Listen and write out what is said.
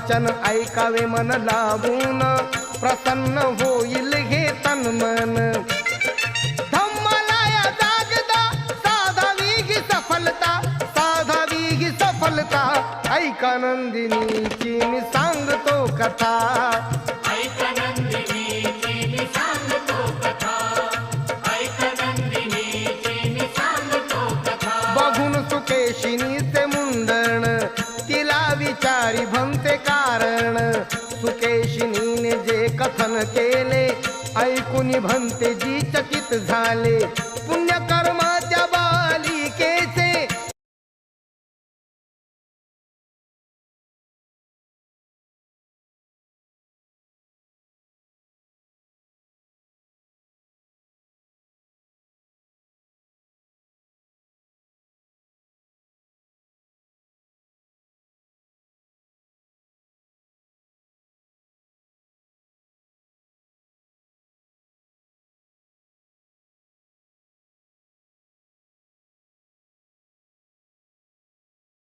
वचन ऐकावे मन लावून, प्रसन्न होईल हे तन मन. धम्माला जागदा साधावी ही सफलता, साधावी ही सफलता. ऐका नंदिनीची मी सांगतो कथा. ऐका नंदिनीची मी सांगतो कथा. ऐका नंदिनीची मी सांगतो कथा. बघून सुकेशिनीचे मुंडण, तिला विचारी भंते कारण. सुकेशिनीने जे कथन केले, ऐकून भंतेजी चकित झाले.